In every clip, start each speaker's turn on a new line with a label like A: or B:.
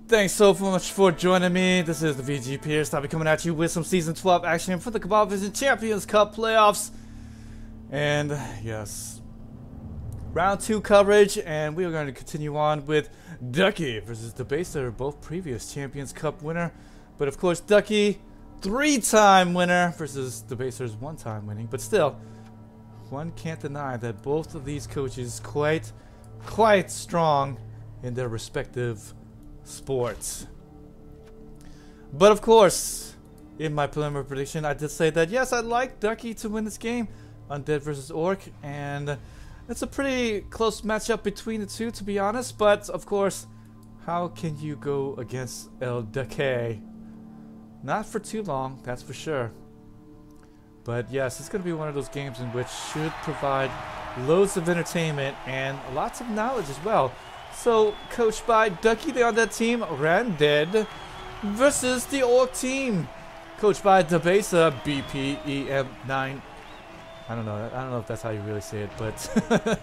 A: Thanks so much for joining me. This is the VG Pierce. I'll be coming at you with some Season 12 action for the Cabal Vision Champions Cup playoffs. And yes, round 2 coverage, and we are going to continue on with Ducke versus Debaser, both previous Champions Cup winner. But of course, Ducke, 3-time winner versus Debaser's 1-time winning. But still, one can't deny that both of these coaches quite strong in their respective sports. But of course, in my preliminary prediction, I did say that yes, I'd like Ducke to win this game, Undead versus Orc, and it's a pretty close matchup between the two, to be honest. But of course, how can you go against El Ducke? Not for too long, that's for sure. But yes, it's going to be one of those games in which should provide loads of entertainment and lots of knowledge as well. So, coached by Ducke, the Undead team, Undead versus the Orc team, coached by Debaser, BPEM9. I don't know if that's how you really say it, but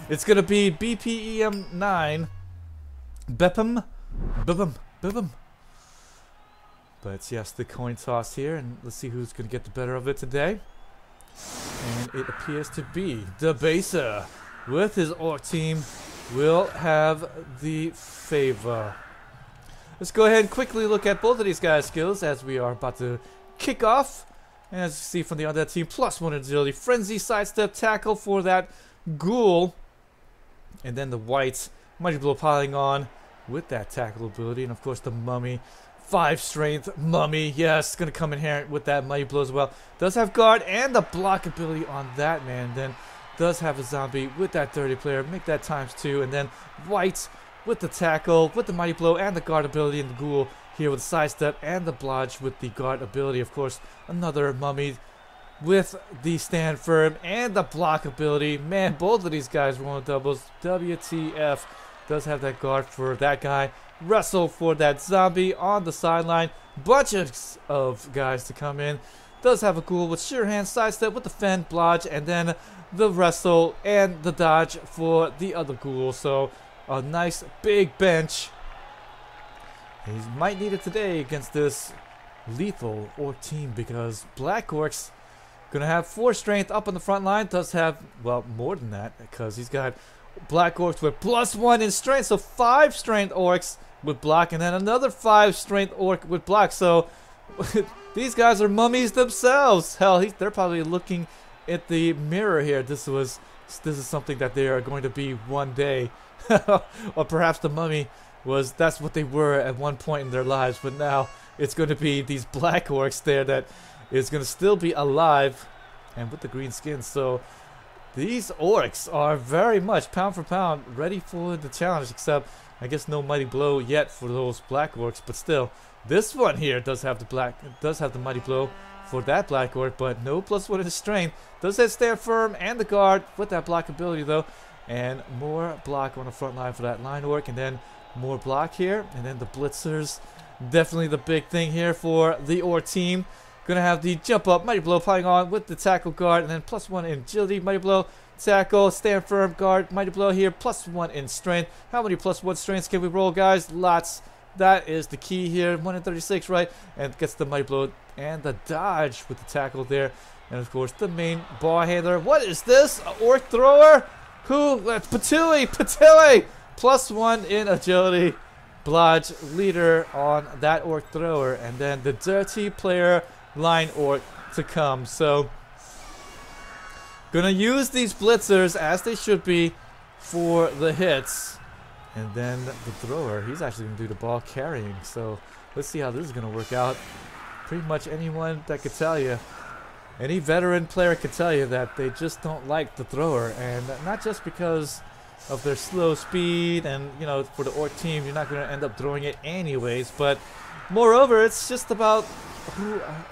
A: it's gonna be BPEM9. Bepem. But yes, the coin toss here, and let's see who's gonna get the better of it today. And it appears to be Debaser with his Orc team will have the favor. Let's go ahead and quickly look at both of these guys' skills as we are about to kick off. And as you see from the Undead team, +1 agility, frenzy, sidestep, tackle for that ghoul. And then the whites, mighty blow piling on with that tackle ability. And of course the mummy, 5 strength, mummy, yes, gonna come inherent with that mighty blow as well. Does have guard and the block ability on that, man. Then does have a zombie with that dirty player, make that ×2, and then white with the tackle, with the mighty blow and the guard ability, and the ghoul here with the sidestep and the blodge with the guard ability. Of course, another mummy with the stand firm and the block ability. Man, both of these guys rolling doubles. WTF does have that guard for that guy. Wrestle for that zombie on the sideline. Bunches of guys to come in. Does have a ghoul with sure hand, sidestep with the fend, blodge, and then the wrestle and the dodge for the other ghoul. So a nice big bench. He might need it today against this lethal Orc team, because Black Orc's gonna have 4 strength up on the front line. Does have, well, more than that, because he's got Black Orcs with +1 in strength, so 5 strength Orcs with block, and then another 5 strength Orc with block. So these guys are mummies themselves. Hell, they're probably looking at the mirror here. This is something that they are going to be one day. Or perhaps the mummy that's what they were at one point in their lives, but now it's going to be these Black Orcs there that is going to still be alive and with the green skin. So these Orcs are very much pound for pound ready for the challenge, except I guess no mighty blow yet for those Black Orcs. But still, this one here does have the mighty blow for that Black Orc, but no +1 in strength. Does have stand firm and the guard with that block ability though, and more block on the front line for that line Orc, and then more block here, and then the blitzers, definitely the big thing here for the Orc team. Gonna have the jump up, mighty blow piling on with the tackle guard, and then +1 in agility, mighty blow, tackle, stand firm, guard, mighty blow here, +1 in strength. How many +1 strengths can we roll, guys? Lots. That is the key here. 1 in 36, right? And gets the mighty blow and the dodge with the tackle there. And of course the main ball handler. What is this? An Orc thrower? Who? Patui! +1 in agility. Blodge leader on that Orc thrower, and then the dirty player line Orc to come. So gonna use these blitzers as they should be for the hits, and then the thrower, he's actually gonna do the ball carrying. So let's see how this is gonna work out. Pretty much anyone that could tell you, any veteran player could tell you that they just don't like the thrower, and not just because of their slow speed, and you know, for the Orc team you're not going to end up throwing it anyways, but moreover it's just about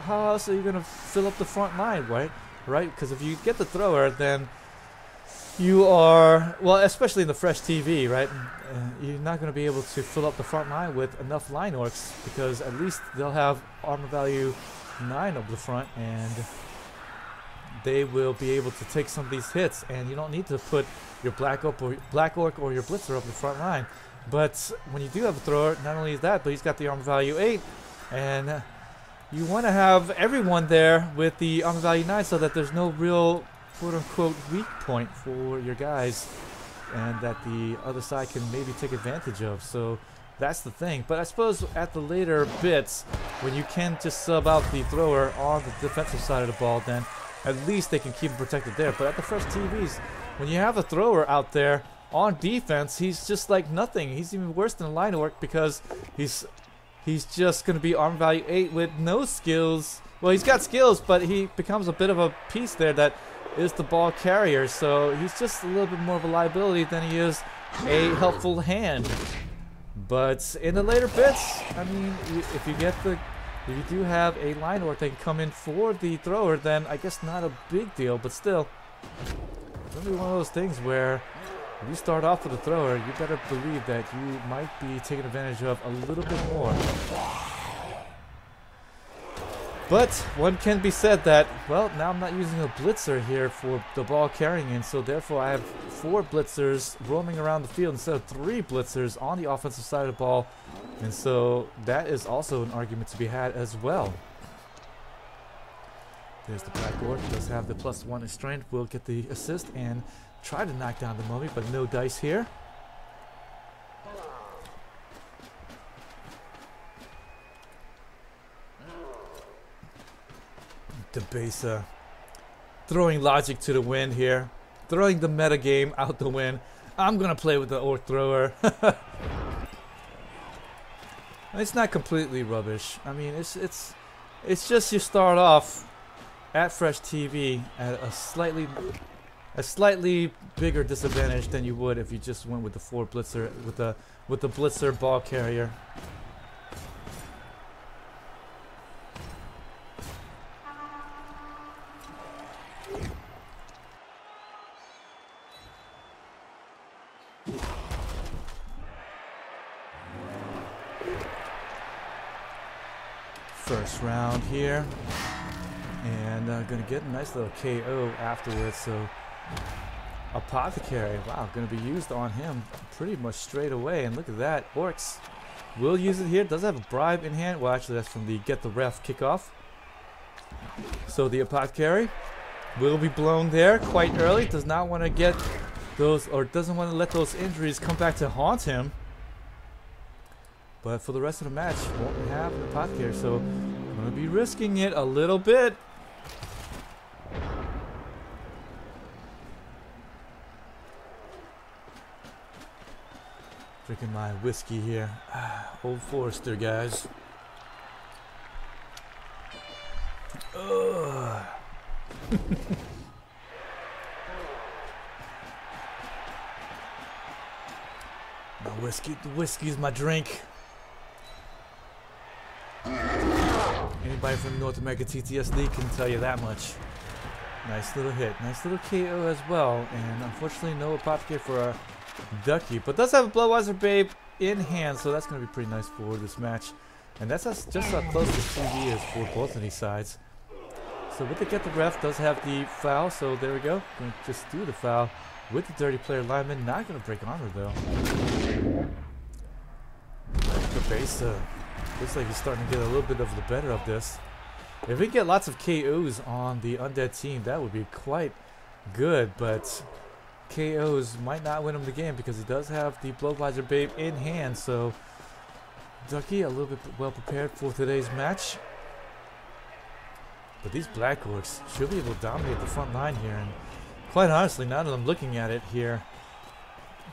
A: how else are you going to fill up the front line, right? Because if you get the thrower, then you are, well, especially in the fresh TV, right, you're not going to be able to fill up the front line with enough line Orcs, because at least they'll have armor value 9 up the front, and they will be able to take some of these hits, and you don't need to put your Black Orc or your Blitzer up the front line. But when you do have a thrower, not only is that, but he's got the armor value 8. And you want to have everyone there with the armor value 9 so that there's no real quote-unquote weak point for your guys. And that the other side can maybe take advantage of. So that's the thing. But I suppose at the later bits, when you can just sub out the thrower on the defensive side of the ball, then at least they can keep him protected there. But at the first TVs, when you have a thrower out there on defense, he's just like nothing. He's even worse than a line work because he's just going to be armor value 8 with no skills. Well, he's got skills, but he becomes a bit of a piece there that is the ball carrier. So he's just a little bit more of a liability than he is a helpful hand. But in the later bits, I mean, if you do have a line work that can come in for the thrower, then I guess not a big deal. But still, it's going to be one of those things where if you start off with a thrower, you better believe that you might be taken advantage of a little bit more. But one can be said that, well, now I'm not using a blitzer here for the ball carrying in, so therefore I have 4 blitzers roaming around the field instead of 3 blitzers on the offensive side of the ball. And so that is also an argument to be had as well. There's the Black Orc, does have the +1 in strength, will get the assist and try to knock down the mummy, but no dice here. Debaser throwing logic to the wind here, throwing the meta game out the wind. I'm gonna play with the orc thrower. It's not completely rubbish. I mean, it's just you start off at Fresh TV at a slightly bigger disadvantage than you would if you just went with the 4 blitzer with the blitzer ball carrier. First round here, and gonna get a nice little KO afterwards. So Apothecary, wow, gonna be used on him pretty much straight away. And look at that, Orcs will use it here. Does have a bribe in hand. Well, actually that's from the get the ref kickoff. So the Apothecary will be blown there quite early. Does not want to get those, or doesn't want to let those injuries come back to haunt him. But for the rest of the match, won't have an Apothecary, so I'm going to be risking it a little bit. Drinking my whiskey here. Old Forester, guys. Ugh. My whiskey, the whiskey's my drink. Anybody from North America TTSD can tell you that much. Nice little hit, nice little KO as well, and unfortunately no Apothecary for a Ducke, but does have a Bloodwiser Babe in hand, so that's going to be pretty nice for this match. And that's just how close the TV is for both of these sides. So with the get the ref, does have the foul, so there we go. Going to just do the foul with the dirty player lineman, not going to break armor though. Debaser. Looks like he's starting to get a little bit of the better of this. If we get lots of KOs on the Undead team, that would be quite good, but KOs might not win him the game because he does have the Bloodwiser Babe in hand, so Ducke a little bit well prepared for today's match. But these Black Orcs should be able to dominate the front line here, and quite honestly, now that I'm looking at it here,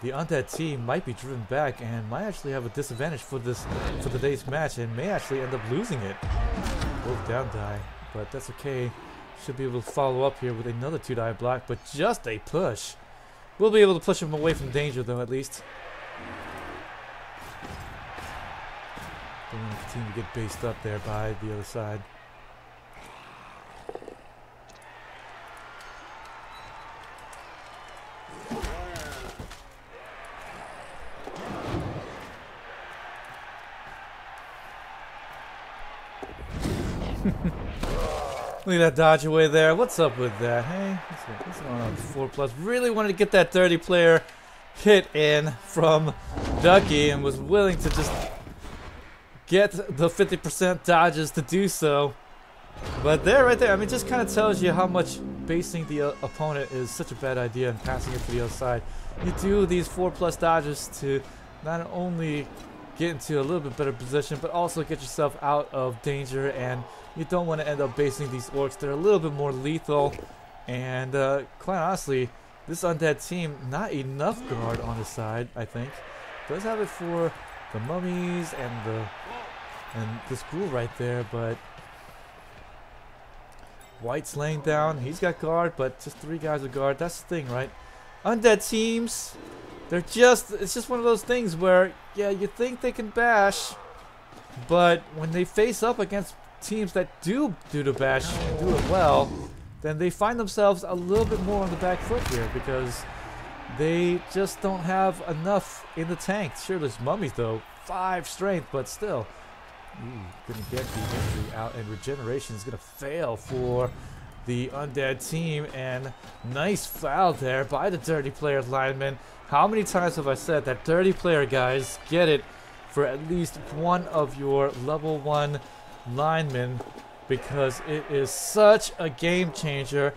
A: the Undead team might be driven back and might actually have a disadvantage for today's match, and may actually end up losing it. Both down die, but that's okay. Should be able to follow up here with another 2-die block, but just a push. We'll be able to push him away from danger though, at least. Don't want the team to get based up there by the other side. Look at that dodge away there. What's up with that? Hey, what's going on with 4+? Really wanted to get that dirty player hit in from Ducke and was willing to just get the 50% dodges to do so. But there, right there, I mean, just kind of tells you how much basing the opponent is such a bad idea and passing it to the other side. You do these 4+ dodges to not only get into a little bit better position, but also get yourself out of danger, and you don't want to end up basing these orcs. They're a little bit more lethal, and quite honestly, this undead team, not enough guard on the side, I think. Does have it for the mummies and this ghoul right there, but White's laying down. He's got guard, but just 3 guys with guard. That's the thing, right? Undead teams, it's just one of those things where, yeah, you think they can bash, but when they face up against teams that do the bash and do it well, then they find themselves a little bit more on the back foot here because they just don't have enough in the tank. Sure, there's mummies though, 5 strength, but still. Ooh, gonna get the injury out, and regeneration is gonna fail for the undead team. And nice foul there by the dirty player lineman. How many times have I said that dirty player guys get it for at least one of your level 1 linemen, because it is such a game changer.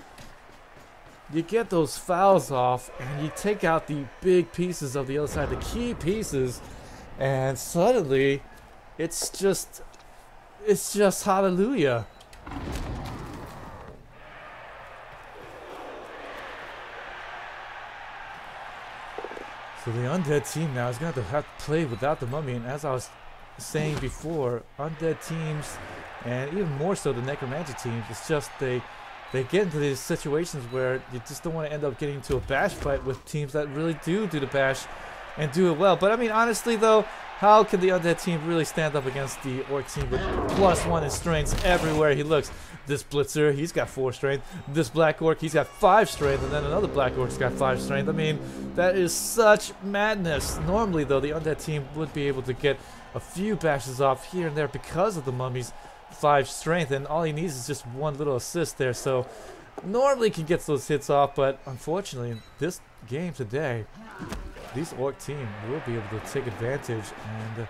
A: You get those fouls off and you take out the big pieces of the other side, the key pieces, and suddenly it's just hallelujah. So the undead team now is going to have to play without the mummy, and as I was saying before, undead teams, and even more so the necromancer teams, it's just they get into these situations where you just don't want to end up getting into a bash fight with teams that really do the bash and do it well. But I mean, honestly though, how can the undead team really stand up against the orc team with +1 in strengths everywhere he looks? This blitzer, he's got 4 strength. This black orc, he's got 5 strength, and then another black orc's got 5 strength. I mean, that is such madness. Normally though, the undead team would be able to get a few bashes off here and there because of the mummy's 5 strength, and all he needs is just 1 little assist there. So normally can get those hits off, but unfortunately in this game today, this orc team will be able to take advantage and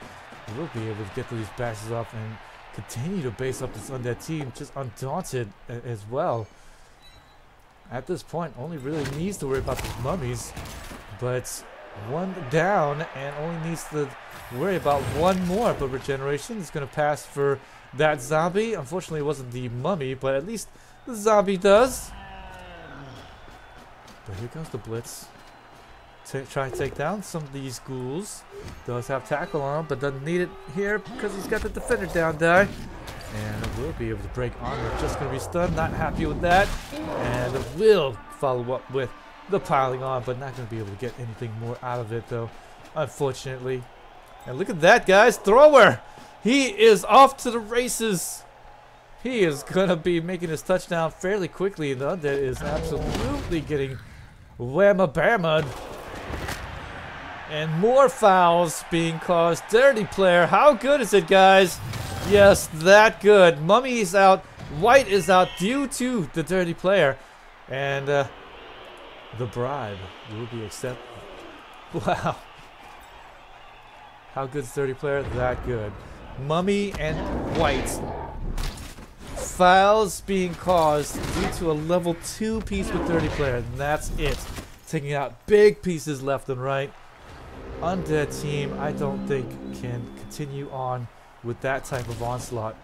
A: will be able to get these bashes off and continue to base up this undead team just undaunted as well. At this point, only really needs to worry about the mummies, but 1 down and only needs to worry about 1 more. But regeneration is going to pass for that zombie. Unfortunately, it wasn't the mummy, but at least the zombie does. But here comes the blitz. Try and take down some of these ghouls. Does have tackle on him, but doesn't need it here because he's got the defender down there. And will be able to break armor. Just going to be stunned. Not happy with that. And will follow up with the piling on, but not going to be able to get anything more out of it though, unfortunately. And look at that, guys. Thrower! He is off to the races. He is going to be making his touchdown fairly quickly. And the Undead is absolutely getting whamma-bammed. And more fouls being caused. Dirty player. How good is it, guys? Yes, that good. Mummy is out. White is out due to the dirty player. And the bribe will be accepted. Wow. How good is dirty player? That good. Mummy and White. Fouls being caused due to a level 2 piece with dirty player. And that's it. Taking out big pieces left and right. Undead team, I don't think, can continue on with that type of onslaught.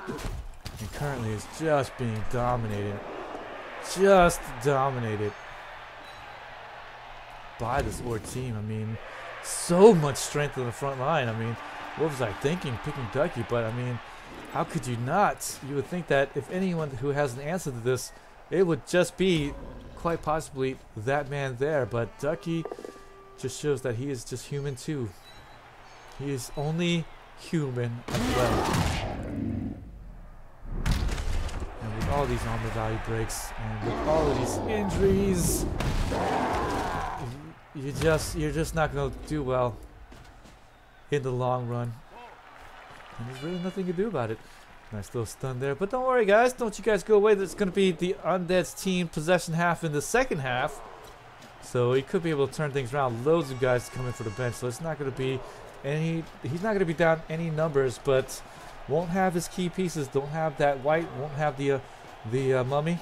A: And currently is just being dominated. Just dominated by this orc team. I mean, so much strength on the front line. I mean, what was I thinking picking Ducke? But I mean, how could you not? You would think that if anyone who has an answer to this, it would just be quite possibly that man there. But Ducke just shows that he is just human too. He is only human as well. And with all these armor value breaks and with all of these injuries, you're just not going to do well in the long run. And there's really nothing to do about it. Nice little stun there. But don't worry, guys. Don't you guys go away. There's going to be the Undead's team possession half in the second half. So he could be able to turn things around. Loads of guys coming for the bench. So it's not going to be any... He's not going to be down any numbers, but won't have his key pieces. Don't have that white. Won't have the mummy.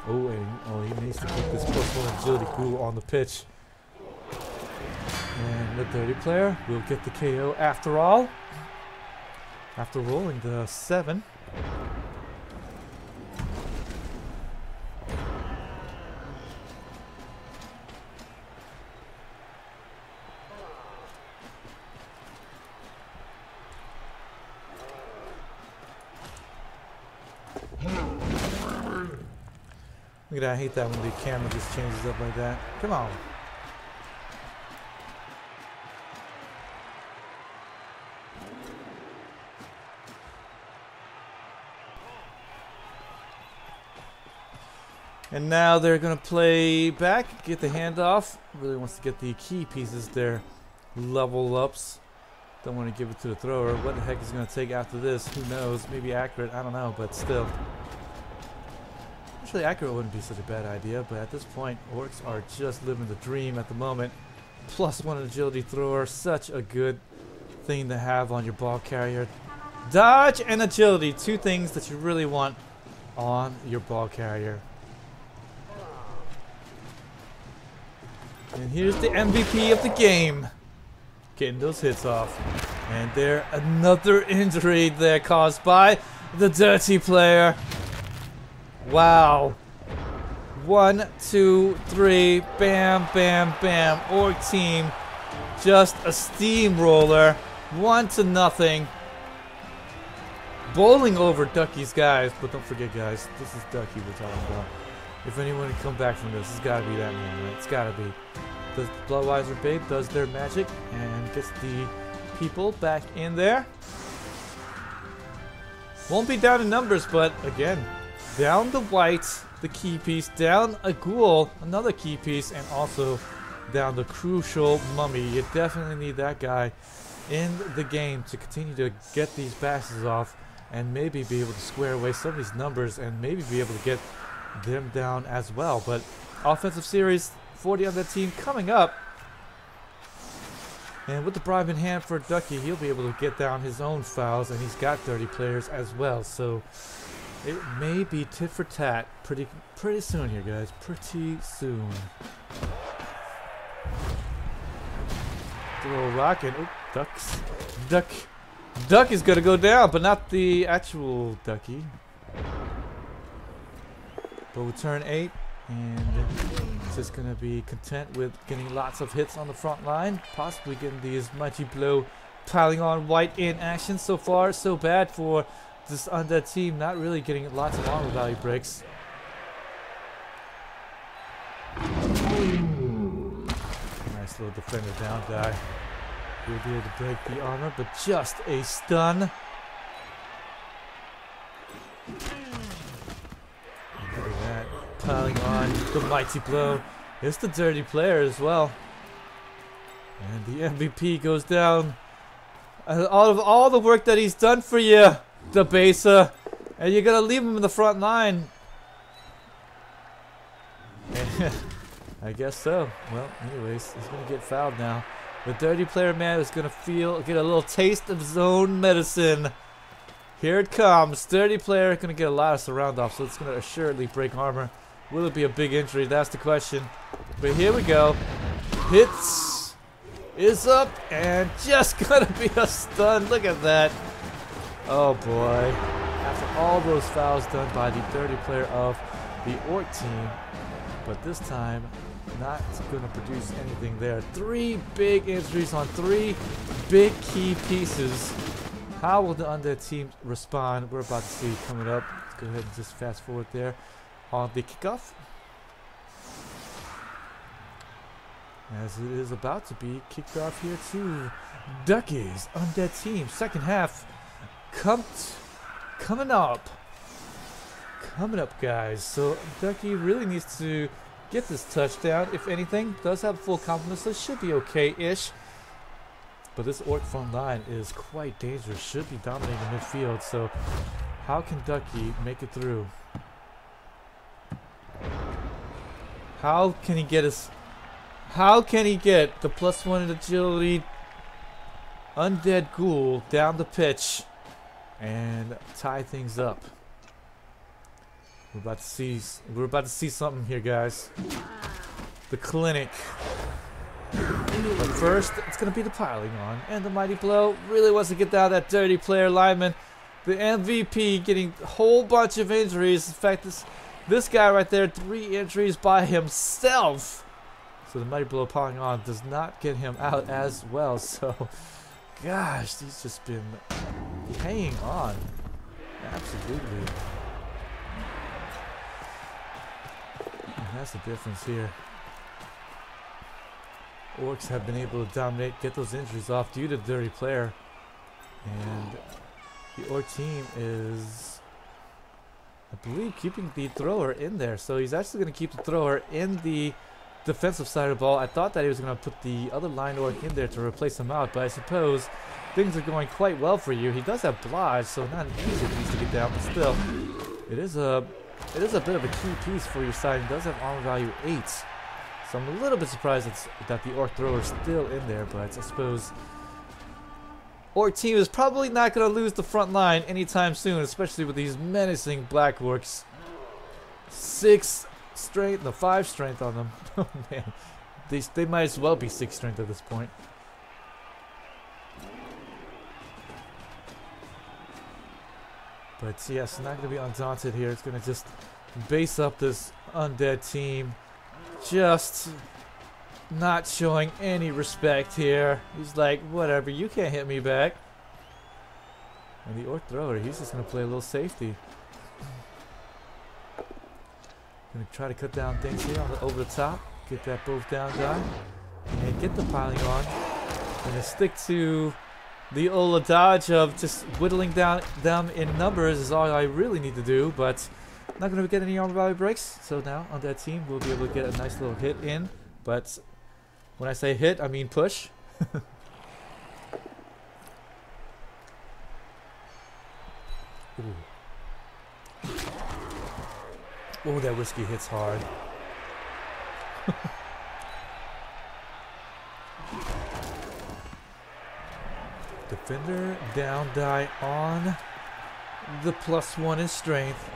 A: Oh, and he needs to keep this +1 agility ghoul on the pitch. And the dirty player will get the KO after all. After rolling the 7. Look at that, I hate that when the camera just changes up like that. Come on. And now they're going to play back, get the handoff. Really wants to get the key pieces there, level ups. Don't want to give it to the thrower. What the heck is going to take after this? Who knows? Maybe accurate, I don't know, but still. Actually, accurate wouldn't be such a bad idea, but at this point, orcs are just living the dream at the moment. +1 agility thrower, such a good thing to have on your ball carrier. Dodge and agility, 2 things that you really want on your ball carrier. And here's the MVP of the game, getting those hits off. And there, another injury there caused by the dirty player. Wow. 1, 2, 3, bam, bam, bam. Orc team, just a steamroller, 1-0. Bowling over Ducke's guys, but don't forget, guys, this is Ducke we're talking about. If anyone can come back from this, it's got to be that man, right? It's got to be. The Bloodweiser Babe does their magic and gets the people back in there. Won't be down in numbers, but again, down the white, the key piece, down a ghoul, another key piece, and also down the crucial mummy. You definitely need that guy in the game to continue to get these bashes off and maybe be able to square away some of these numbers and maybe be able to get them down as well. But offensive series 40 on that team coming up. And with the bribe in hand for Ducke, he'll be able to get down his own fouls, and he's got 30 players as well. So it may be tit for tat pretty soon here, guys. Pretty soon. Throw a rock and Duck is gonna go down, but not the actual Ducke. But with turn 8, and just gonna be content with getting lots of hits on the front line, possibly getting these mighty blow piling on white in action. So far, so bad for this Undead team, not really getting lots of armor value breaks. Nice little defender down guy. He'll be able to break the armor, but just a stun. Look at that, piling on the mighty blow. It's the dirty player as well. And the MVP goes down. Out of all the work that he's done for you, Debaser, and you're gonna leave him in the front line. I guess so. Well, anyways, he's gonna get fouled now. The dirty player man is gonna get a little taste of his own medicine. Here it comes. Dirty player gonna get a lot of surround off, so it's gonna assuredly break armor. Will it be a big injury? That's the question. But here we go. Hits is up and just gonna be a stun. Look at that. Oh boy. After all those fouls done by the dirty player of the Orc team, but this time not gonna produce anything there. 3 big injuries on 3 big key pieces. How will the Undead team respond? We're about to see coming up. Let's go ahead and just fast forward there on the kickoff, as it is about to be kicked off here too. Ducke's Undead team, second half coming up, guys. So Ducke really needs to get this touchdown. If anything, does have full complement, so it should be okay-ish. But this Orc front line is quite dangerous. Should be dominating the midfield. So how can Ducke make it through? How can he get us? How can he get the +1 in agility Undead Ghoul down the pitch and tie things up? We're about to see something here, guys. The clinic. But first, it's gonna be the piling on, and the mighty blow really wants to get down that dirty player lineman. The MVP getting a whole bunch of injuries. In fact, this guy right there, 3 injuries by himself. So the mighty blow piling on does not get him out as well. So, gosh, he's just been hanging on. Absolutely. And that's the difference here. Orcs have been able to dominate, get those injuries off due to the dirty player. And the Orc team is, I believe, keeping the thrower in there. So he's actually going to keep the thrower in the defensive side of the ball. I thought that he was going to put the other line Orc in there to replace him out, but I suppose things are going quite well for you. He does have Blodge, so not easy piece to get down, but still, it is a bit of a key piece for your side. He does have armor value 8. So I'm a little bit surprised that the Orc thrower is still in there, but I suppose Orc team is probably not going to lose the front line anytime soon, especially with these menacing Black Orcs. 6 strength, no, 5 strength on them. Oh man, they might as well be 6 strength at this point. But yes, not going to be undaunted here. It's going to just base up this Undead team. Just not showing any respect here. He's like, whatever, you can't hit me back. And the Orc thrower, he's just going to play a little safety. Going to try to cut down things here on over the top. Get that both down guy. And get the piling on. Going to stick to the old adage of just whittling down them in numbers is all I really need to do. But not going to get any armor value breaks. So now on that team, we'll be able to get a nice little hit in. But when I say hit, I mean push. Oh, that whiskey hits hard. Defender down die on the +1 in strength.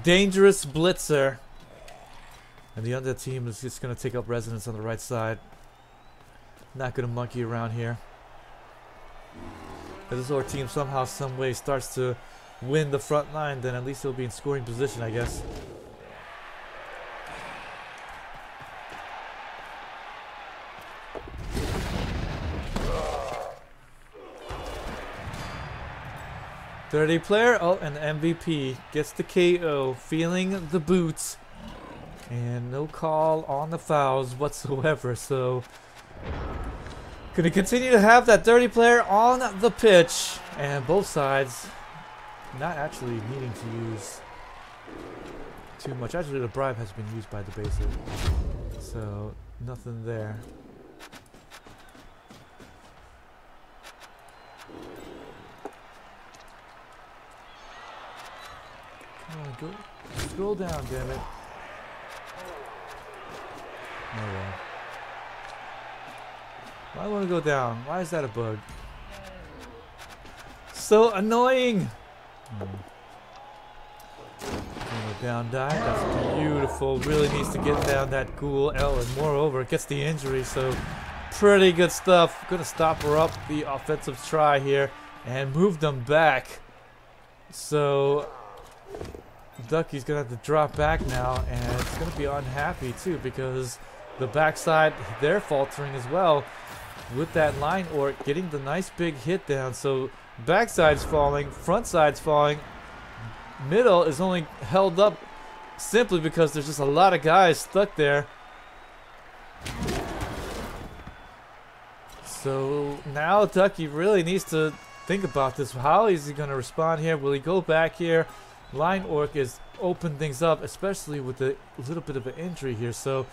A: Dangerous blitzer. And the Undead team is just going to take up residence on the right side. Not going to monkey around here. If this Orc team somehow, some way starts to win the front line, then at least he'll be in scoring position, I guess. Dirty player, oh, and the MVP gets the KO, feeling the boots, and no call on the fouls whatsoever. So, gonna continue to have that dirty player on the pitch, and both sides not actually needing to use too much. Actually, the bribe has been used by Debaser, so nothing there. Come on, go scroll down, damn it. Oh well. Why want to go down? Why is that a bug? So annoying! Down die. That's beautiful. Really needs to get down that ghoul. Oh, and moreover, it gets the injury. So pretty good stuff. Gonna stop her up the offensive try here and move them back. So Ducke's gonna have to drop back now, and it's gonna be unhappy too because the backside they're faltering as well with that line Orc getting the nice big hit down. So backside's falling, front side's falling. Middle is only held up simply because there's just a lot of guys stuck there. So now Ducke really needs to think about this. How is he going to respond here? Will he go back here? Line Orc is open things up, especially with a little bit of an injury here. So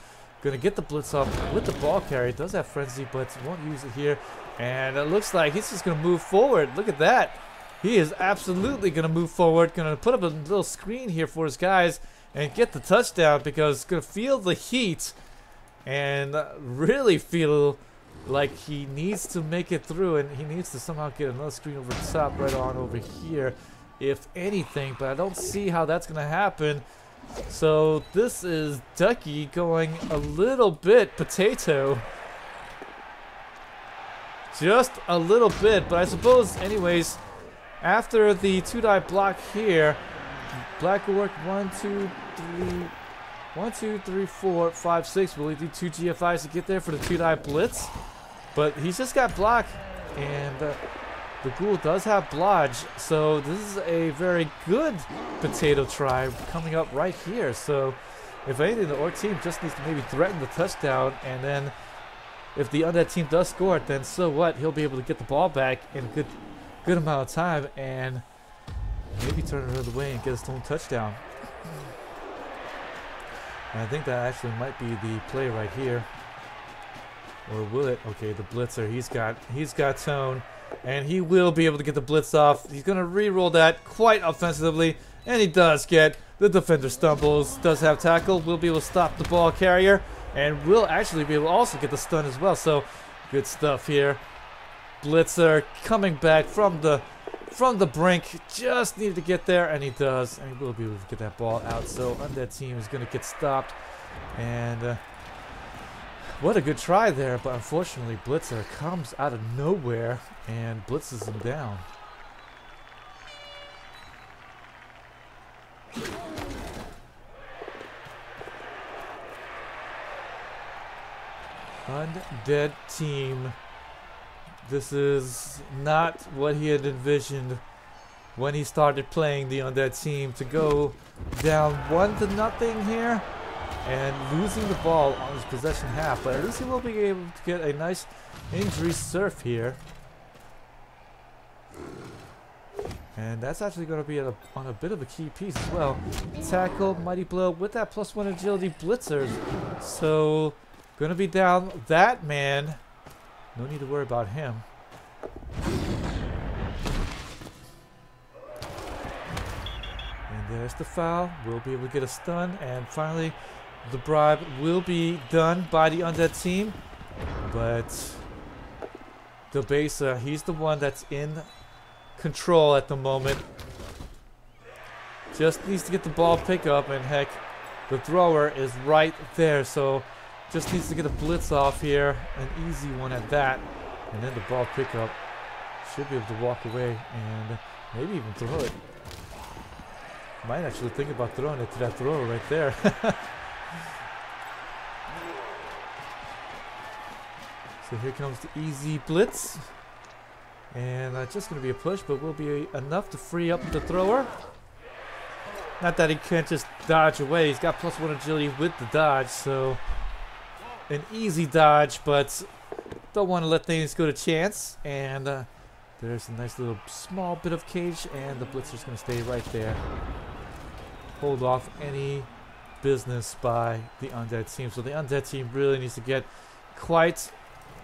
A: Gonna get the blitz off with the ball carrier. Does have frenzy, but won't use it here. And it looks like he's just gonna move forward. Look at that. He is absolutely gonna move forward. Gonna put up a little screen here for his guys and get the touchdown because gonna feel the heat and really feel like he needs to make it through, and he needs to somehow get another screen over the top right on over here, if anything, but I don't see how that's gonna happen. So this is Ducke going a little bit potato. Just a little bit, but I suppose anyways, after the 2-die block here, Black will work 1, 2, 3, 1, 2, 3, 4, 5, 6. Will he do 2 GFIs to get there for the 2-die blitz? But he's just got block, and the Ghoul does have blodge, so this is a very good potato try coming up right here. So if anything, the Orc team just needs to maybe threaten the touchdown, and then if the Undead team does score it, then so what? He'll be able to get the ball back in a good amount of time and maybe turn it another way and get a stolen touchdown. And I think that actually might be the play right here. Or will it? Okay, the blitzer, he's got tone, and he will be able to get the blitz off. He's gonna re-roll that quite offensively, and he does get the defender stumbles, does have tackle, will be able to stop the ball carrier, and will actually be able to also get the stun as well. So good stuff here. Blitzer coming back from the brink, just needed to get there, and he does, and he will be able to get that ball out. So Undead team is gonna get stopped, and what a good try there, but unfortunately Blitzer comes out of nowhere and blitzes him down. Undead team. This is not what he had envisioned when he started playing the Undead team, to go down 1-0 here and losing the ball on his possession half, but at least he will be able to get a nice injury surf here. And that's actually going to be on a bit of a key piece as well. Tackle, mighty blow with that +1 agility blitzers. So going to be down that man. No need to worry about him. And there's the foul. We'll be able to get a stun, and finally the bribe will be done by the Undead team, but Debaser, he's the one that's in control at the moment. Just needs to get the ball pick up, and heck, the thrower is right there, so just needs to get a blitz off here, an easy one at that, and then the ball pickup should be able to walk away and maybe even throw it. Might actually think about throwing it to that thrower right there. So here comes the easy blitz, and just going to be a push, but will be enough to free up the thrower. Not that he can't just dodge away, he's got +1 agility with the dodge, so an easy dodge, but don't want to let things go to chance. And there's a nice little small bit of cage, and the blitzer's going to stay right there. Hold off any business by the Undead team. So the Undead team really needs to get quite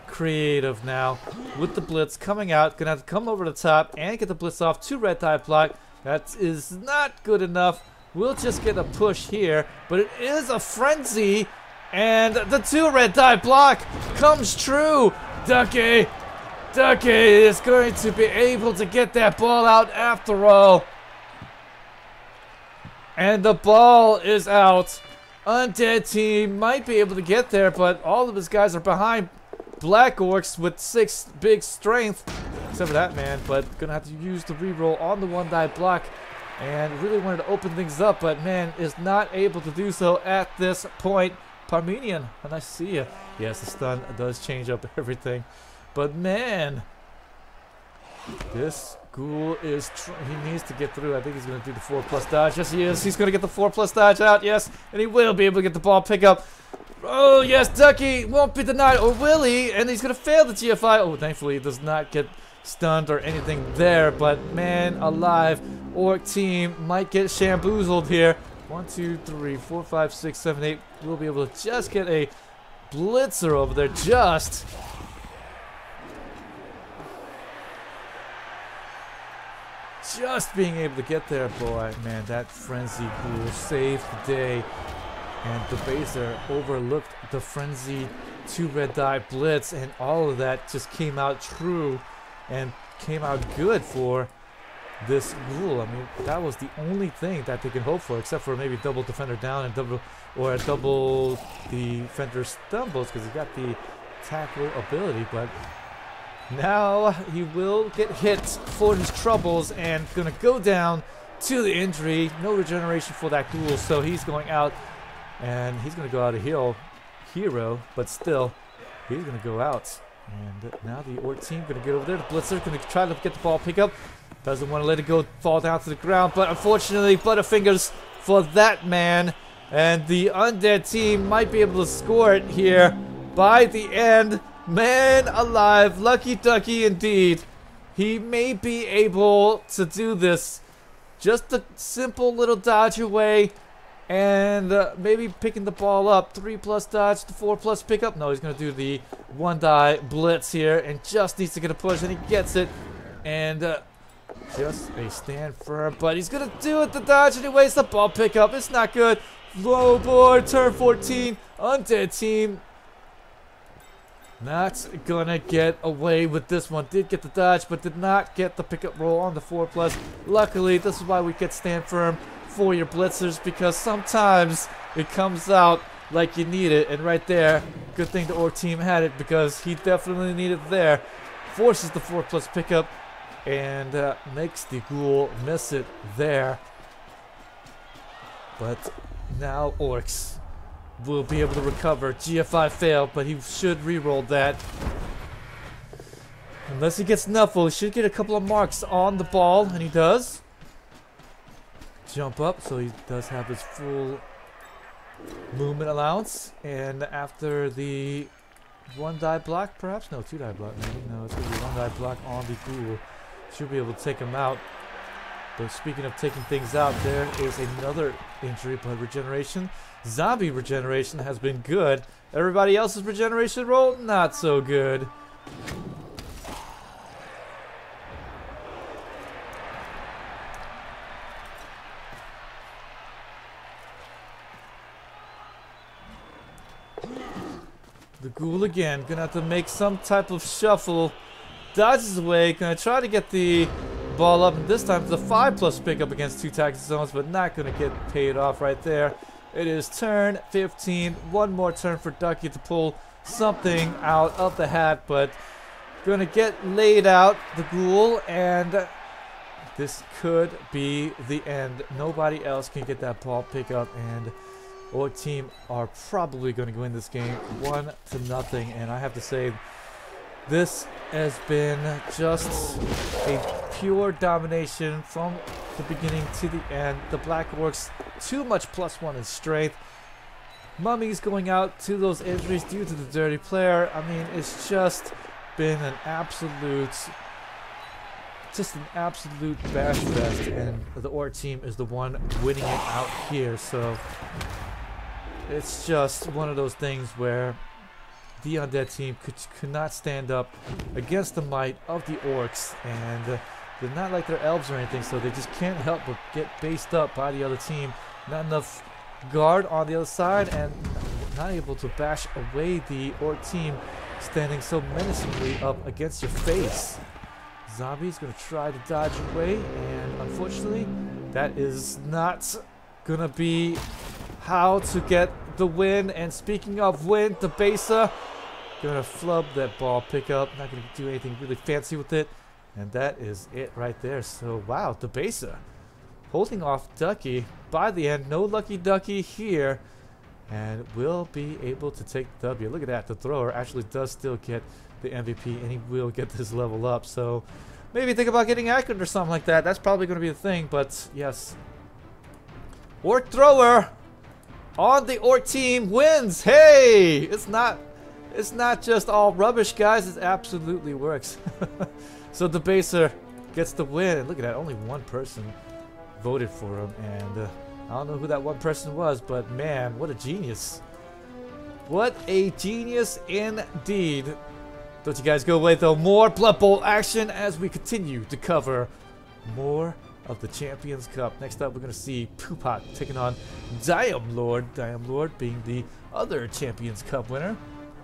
A: creative now with the blitz coming out. Gonna have to come over the top and get the blitz off. 2 red die block. That is not good enough. We'll just get a push here, but it is a frenzy, and the 2 red die block comes true. Ducke is going to be able to get that ball out after all, and the ball is out. Undead team might be able to get there, but all of his guys are behind Black Orcs with 6 big strength, except for that man, but gonna have to use the reroll on the 1-die block, and really wanted to open things up, but man is not able to do so at this point. Parmenian, nice to see you. Yes, the stun does change up everything, but man, this Ghoul is he needs to get through. I think he's going to do the 4+ dodge. Yes, he is. He's going to get the 4+ dodge out. Yes, and he will be able to get the ball pick up. Oh, yes, Ducke won't be denied, or will he? And he's going to fail the GFI. Oh, thankfully, he does not get stunned or anything there, but man alive, Orc team might get shamboozled here. 1, 2, 3, 4, 5, 6, 7, 8. We'll be able to just get a Blitzer over there just being able to get there. Boy, man, that Frenzy Ghoul saved the day. And Debaser overlooked the Frenzy 2 red die blitz, and all of that just came out true and came out good for this Ghoul. I mean, that was the only thing that they can hope for, except for maybe double defender down and double defender stumbles, because he got the tackle ability. But now he will get hit for his troubles and gonna go down to the injury. No regeneration for that Ghoul, so he's going out, and he's gonna go out a hero, but still he's gonna go out. And now the Orc team gonna get over there. The Blitzer gonna try to get the ball pick up. Doesn't want to let it go fall down to the ground, but unfortunately Butterfingers for that man. And the Undead team might be able to score it here by the end. Man alive, lucky ducky indeed. He may be able to do this. Just a simple little dodge away, and maybe picking the ball up. 3+ dodge, the 4+ pickup. No, he's going to do the 1 die blitz here, and just needs to get a push, and he gets it. And just a stand firm, but he's going to do it, the dodge, and he wastes the ball pickup. It's not good. Low board, turn 14. Undead team not gonna get away with this one. Did get the dodge, but did not get the pickup roll on the 4+. Luckily, this is why we get stand firm for your blitzers, because sometimes it comes out like you need it. And right there, good thing the Orc team had it, because he definitely needed it there. Forces the 4+ pickup and makes the Ghoul miss it there. But now Orcs will be able to recover. GFI failed, but he should re-roll that. Unless he gets Nuffle, he should get a couple of marks on the ball, and he does. Jump up, so he does have his full movement allowance. And after the 1 die block, perhaps? No, 2 die block, maybe. No, it's going to be 1 die block on the Ghoul. Should be able to take him out. But speaking of taking things out, there is another injury, but regeneration. Zombie regeneration has been good. Everybody else's regeneration roll, not so good. The Ghoul again, gonna have to make some type of shuffle. Dodges away, gonna try to get the ball up, and this time the 5+ pickup against 2 tackle zones, but not gonna get paid off right there. It is turn 15. One more turn for Ducke to pull something out of the hat, but gonna get laid out, the Ghoul, and this could be the end. Nobody else can get that ball pickup, and Orc team are probably going to win this game 1-0. And I have to say, this has been just a pure domination from the beginning to the end. The Black Orcs, too much +1 in strength. Mummies going out to those injuries due to the dirty player. I mean, it's just been an absolute bash fest, and the Orc team is the one winning it out here. So it's just one of those things where the Undead team could not stand up against the might of the Orcs, and they're not like they're elves or anything, so they just can't help but get based up by the other team. Not enough guard on the other side, and not able to bash away the Orc team standing so menacingly up against your face. Zombie's gonna try to dodge away, and unfortunately that is not gonna be how to get the win. And speaking of win, Debaser gonna flub that ball pickup. Not gonna do anything really fancy with it, and that is it right there. So wow, Debaser holding off Ducke by the end. No lucky Ducke here, and will be able to take the W. Look at that, the thrower actually does still get the MVP, and he will get this level up. So maybe think about getting accurate or something like that. That's probably gonna be the thing. But yes, Orc thrower on the Orc team wins. Hey, it's not just all rubbish, guys. It absolutely works. So Debaser gets the win. And look at that, only one person voted for him, and I don't know who that one person was, but man, what a genius. What a genius indeed. Don't you guys go away though. More Blood Bowl action as we continue to cover more of the Champions Cup. Next up, we're going to see Pupak taking on Diam Lord. Diam Lord being the other Champions Cup winner.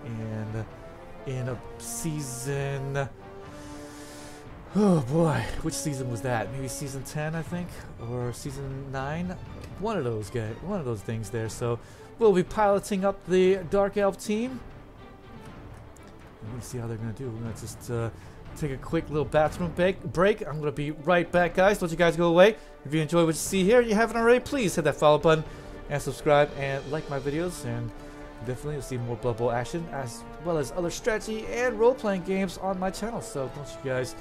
A: And in a season... Oh boy, which season was that? Maybe season 10, I think? Or season 9? One of those guys, one of those things there. So we'll be piloting up the Dark Elf team. Let me see how they're going to do. We're going to just take a quick little bathroom break. I'm going to be right back, guys. Don't you guys go away. If you enjoy what you see here and you haven't already, please hit that follow button and subscribe and like my videos. And definitely you'll see more Blood Bowl action as well as other strategy and role-playing games on my channel. So don't you guys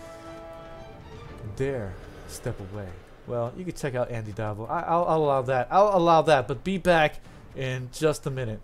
A: dare step away. Well, you can check out Andy Davo. I'll allow that. I'll allow that. But be back in just a minute.